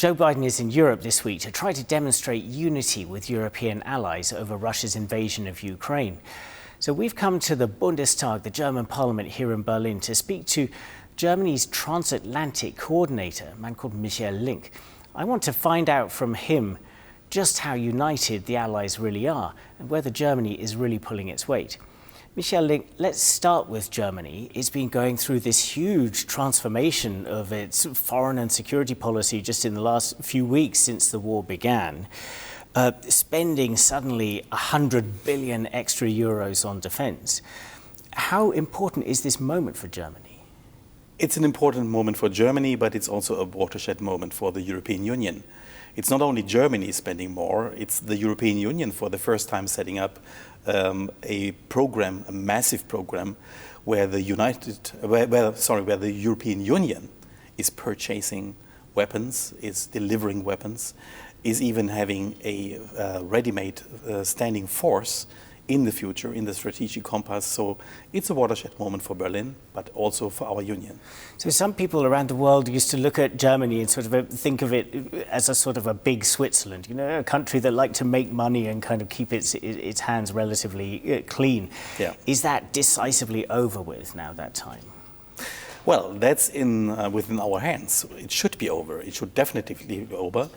Joe Biden is in Europe this week to try to demonstrate unity with European allies over Russia's invasion of Ukraine. So we've come to the Bundestag, the German parliament here in Berlin, to speak to Germany's transatlantic coordinator, a man called Michael Link. I want to find out from him just how united the allies really are and whether Germany is really pulling its weight. Michael Link, let's start with Germany. It's been going through this huge transformation of its foreign and security policy just in the last few weeks since the war began. Spending suddenly 100 billion extra euros on defense. How important is this moment for Germany? It's an important moment for Germany, but it's also a watershed moment for the European Union. It's not only Germany spending more, it's the European Union for the first time setting up a program, a massive program, where the European Union is purchasing weapons, is delivering weapons, is even having a ready-made standing force in the future, in the strategic compass. So it's a watershed moment for Berlin, but also for our union. So some people around the world used to look at Germany and sort of think of it as a sort of a big Switzerland, you know, a country that liked to make money and kind of keep its hands relatively clean. Yeah. Is that decisively over with now, that time? Well, that's within our hands. It should be over. It should definitely be over.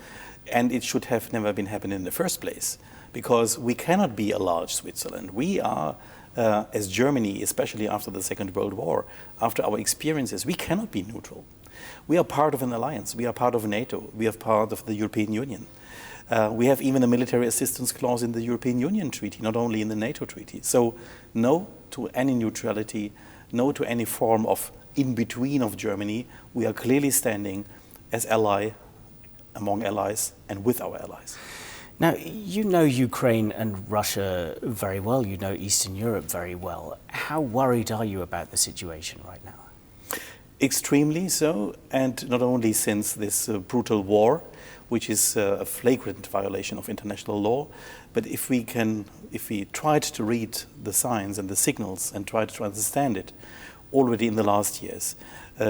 And it should have never been happening in the first place, because we cannot be a large Switzerland. We are, as Germany, especially after the Second World War, after our experiences, we cannot be neutral. We are part of an alliance. We are part of NATO. We are part of the European Union. We have even a military assistance clause in the European Union Treaty, not only in the NATO Treaty. So no to any neutrality, no to any form of in-between of Germany. We are clearly standing as ally, among allies and with our allies. Now, you know Ukraine and Russia very well. You know Eastern Europe very well. How worried are you about the situation right now? Extremely so, and not only since this brutal war, which is a flagrant violation of international law, but if we tried to read the signs and the signals and tried to understand it already in the last years,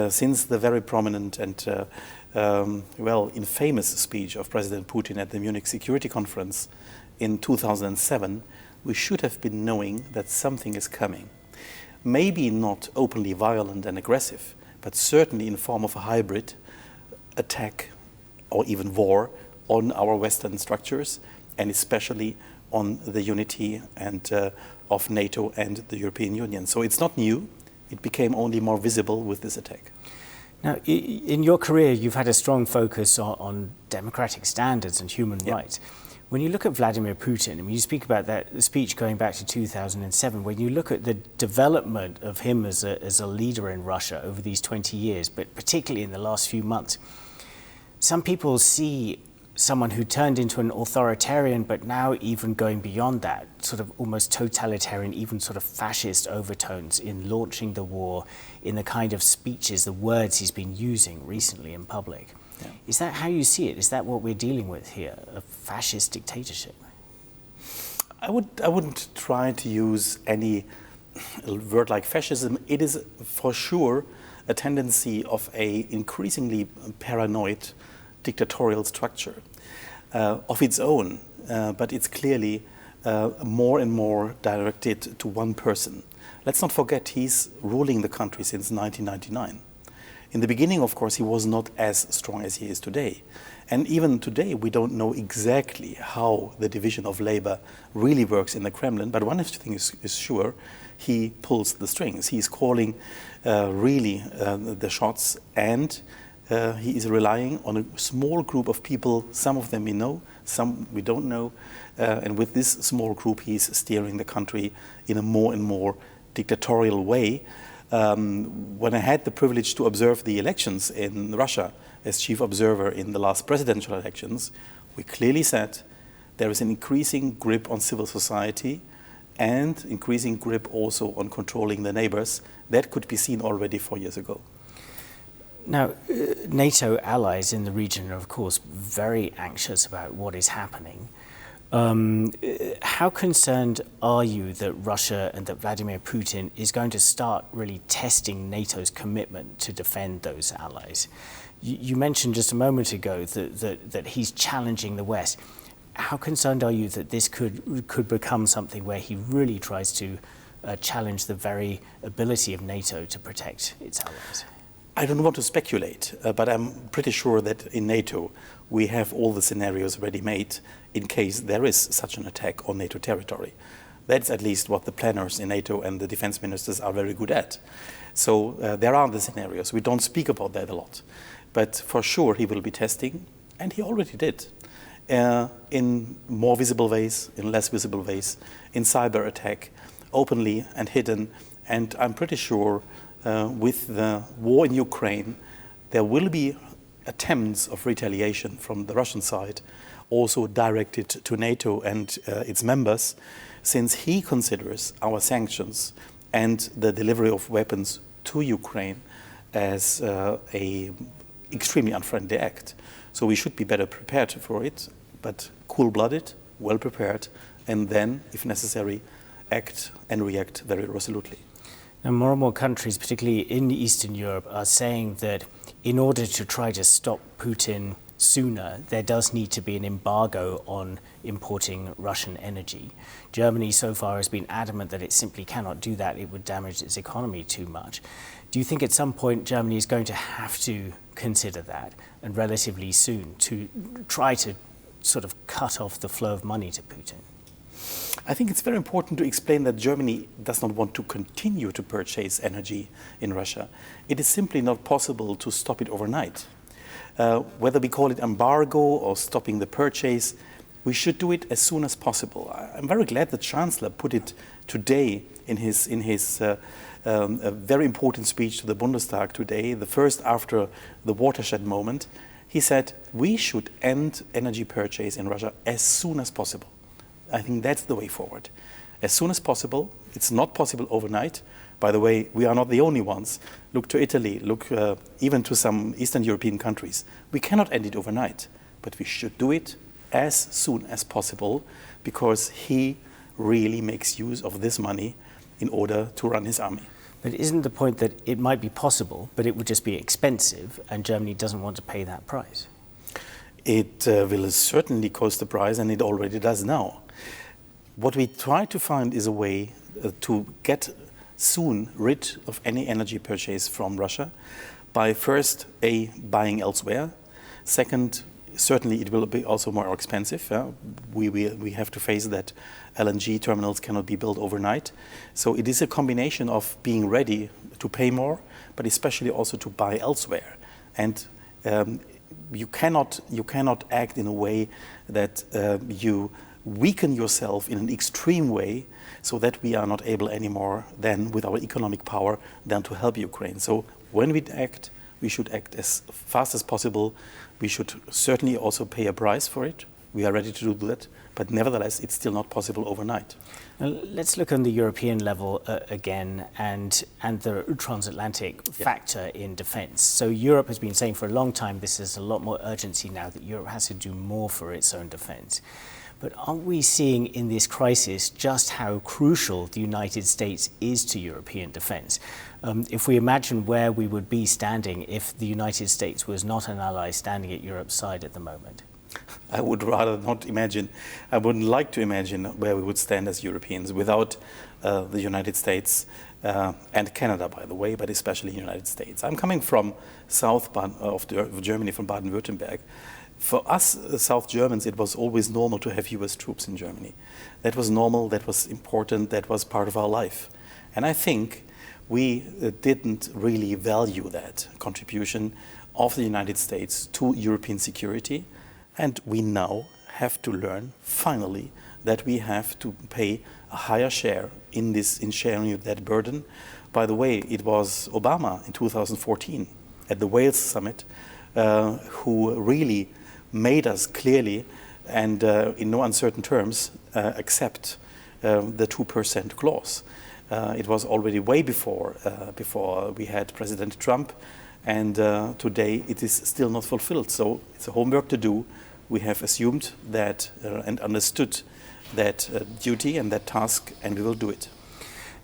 since the very prominent and infamous speech of President Putin at the Munich Security Conference in 2007, we should have been knowing that something is coming. Maybe not openly violent and aggressive, but certainly in form of a hybrid attack or even war on our Western structures, and especially on the unity and of NATO and the European Union. So it's not new. It became only more visible with this attack. Now, in your career, you've had a strong focus on democratic standards and human rights. When you look at Vladimir Putin, I mean, you speak about that speech going back to 2007, when you look at the development of him as a leader in Russia over these 20 years, but particularly in the last few months, some people see someone who turned into an authoritarian, but now even going beyond that, sort of almost totalitarian, even sort of fascist overtones in launching the war, in the kind of speeches, the words he's been using recently in public. Yeah. Is that how you see it? Is that what we're dealing with here, a fascist dictatorship? I wouldn't try to use any word like fascism. It is for sure a tendency of a increasingly paranoid dictatorial structure of its own, but it's clearly more and more directed to one person. Let's not forget he's ruling the country since 1999. In the beginning, of course, he was not as strong as he is today. And even today, we don't know exactly how the division of labor really works in the Kremlin, but one thing is sure, he pulls the strings. He's calling really the shots, and he is relying on a small group of people. Some of them we know, some we don't know. And with this small group, he's steering the country in a more and more dictatorial way. When I had the privilege to observe the elections in Russia as chief observer in the last presidential elections, we clearly said there is an increasing grip on civil society and increasing grip also on controlling the neighbors. That could be seen already 4 years ago. Now, NATO allies in the region are, of course, very anxious about what is happening. How concerned are you that Russia and that Vladimir Putin is going to start really testing NATO's commitment to defend those allies? You mentioned just a moment ago that he's challenging the West. How concerned are you that this could become something where he really tries to challenge the very ability of NATO to protect its allies? I don't want to speculate, but I'm pretty sure that in NATO we have all the scenarios ready made in case there is such an attack on NATO territory. That's at least what the planners in NATO and the defense ministers are very good at. So there are the scenarios. We don't speak about that a lot. But for sure he will be testing, and he already did, in more visible ways, in less visible ways, in cyber attack, openly and hidden. And I'm pretty sure with the war in Ukraine, there will be attempts of retaliation from the Russian side, also directed to NATO and its members, since he considers our sanctions and the delivery of weapons to Ukraine as a extremely unfriendly act. So we should be better prepared for it, but cool-blooded, well-prepared, and then, if necessary, act and react very resolutely. Now, more and more countries, particularly in Eastern Europe, are saying that in order to try to stop Putin sooner, there does need to be an embargo on importing Russian energy. Germany so far has been adamant that it simply cannot do that. It would damage its economy too much. Do you think at some point Germany is going to have to consider that, and relatively soon, to try to sort of cut off the flow of money to Putin? I think it's very important to explain that Germany does not want to continue to purchase energy in Russia. It is simply not possible to stop it overnight. Whether we call it embargo or stopping the purchase, we should do it as soon as possible. I'm very glad the Chancellor put it today in his very important speech to the Bundestag today, the first after the watershed moment. He said we should end energy purchase in Russia as soon as possible. I think that's the way forward. As soon as possible. It's not possible overnight. By the way, we are not the only ones. Look to Italy, look even to some Eastern European countries. We cannot end it overnight, but we should do it as soon as possible, because he really makes use of this money in order to run his army. But isn't the point that it might be possible, but it would just be expensive, and Germany doesn't want to pay that price? It will certainly cost the price, and it already does now. What we try to find is a way to get soon rid of any energy purchase from Russia by first, buying elsewhere. Second, certainly it will be also more expensive. We have to face that LNG terminals cannot be built overnight. So it is a combination of being ready to pay more, but especially also to buy elsewhere. And you cannot act in a way that you weaken yourself in an extreme way, so that we are not able anymore then with our economic power then to help Ukraine. So when we act, we should act as fast as possible. We should certainly also pay a price for it. We are ready to do that, but nevertheless it's still not possible overnight. Now, let's look on the European level again and the transatlantic factor in defence. So Europe has been saying for a long time this is a lot more urgency now, that Europe has to do more for its own defence. But aren't we seeing in this crisis just how crucial the United States is to European defence? If we imagine where we would be standing if the United States was not an ally standing at Europe's side at the moment? I would rather not imagine. I wouldn't like to imagine where we would stand as Europeans without the United States and Canada, by the way, but especially the United States. I'm coming from south of Germany, from Baden-Württemberg. For us, South Germans, it was always normal to have US troops in Germany. That was normal, that was important, that was part of our life. And I think we didn't really value that contribution of the United States to European security. And we now have to learn, finally, that we have to pay a higher share in sharing that burden. By the way, it was Obama in 2014 at the Wales summit who really made us clearly and in no uncertain terms accept the 2% clause. It was already way before we had President Trump, and today it is still not fulfilled. So it's a homework to do. We have assumed that and understood that duty and that task, and we will do it.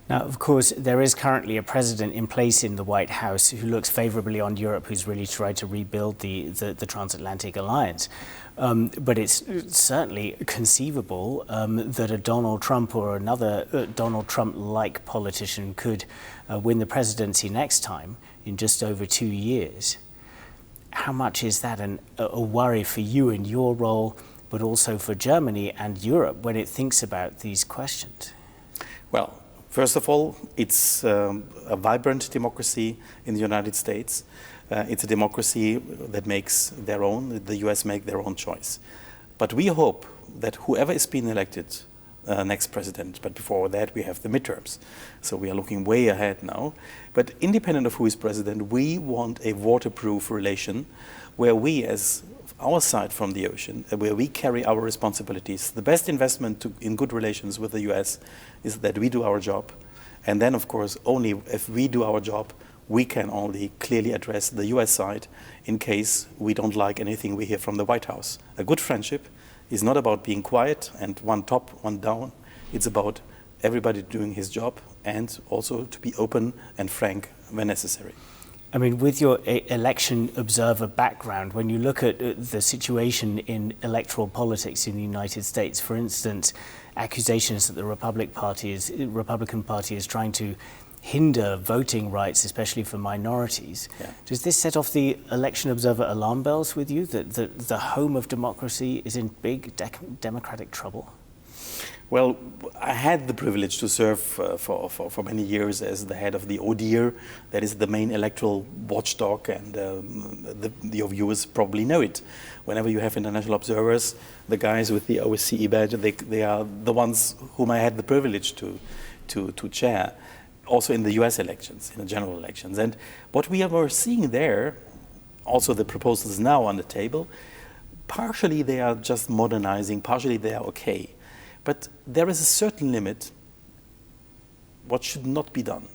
Now, of course, there is currently a president in place in the White House who looks favorably on Europe, who's really tried to rebuild the transatlantic alliance. But it's certainly conceivable that a Donald Trump or another Donald Trump-like politician could win the presidency next time in just over 2 years. How much is that a worry for you in your role, but also for Germany and Europe when it thinks about these questions? Well, first of all, it's a vibrant democracy in the United States. It's a democracy that makes their own, the US make their own choice. But we hope that whoever is being elected next president, but before that we have the midterms. So we are looking way ahead now. But independent of who is president, we want a waterproof relation where we, as our side from the ocean, where we carry our responsibilities. The best investment in good relations with the US is that we do our job. And then, of course, only if we do our job, we can only clearly address the US side in case we don't like anything we hear from the White House. A good friendship is not about being quiet and one top, one down. It's about everybody doing his job and also to be open and frank when necessary. I mean, with your election observer background, when you look at the situation in electoral politics in the United States, for instance, accusations that the Republican Party is trying to hinder voting rights, especially for minorities. Yeah. Does this set off the election observer alarm bells with you, that the home of democracy is in big democratic trouble? Well, I had the privilege to serve for many years as the head of the ODIHR, that is the main electoral watchdog, and your viewers probably know it. Whenever you have international observers, the guys with the OSCE badge, they are the ones whom I had the privilege to chair, also in the US elections, in the general elections. And what we were seeing there, also the proposals now on the table, partially they are just modernizing, partially they are okay. But there is a certain limit what should not be done.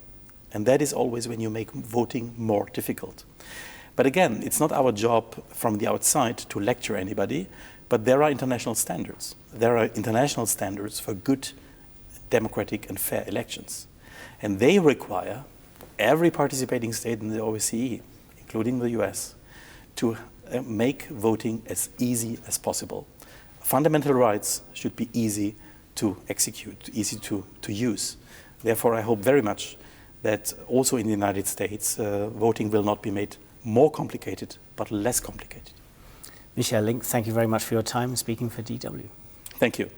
And that is always when you make voting more difficult. But again, it's not our job from the outside to lecture anybody, but there are international standards. There are international standards for good, democratic and fair elections. And they require every participating state in the OSCE, including the US, to make voting as easy as possible. Fundamental rights should be easy to execute, easy to use. Therefore, I hope very much that also in the United States, voting will not be made more complicated, but less complicated. Michael Link, thank you very much for your time speaking for DW. Thank you.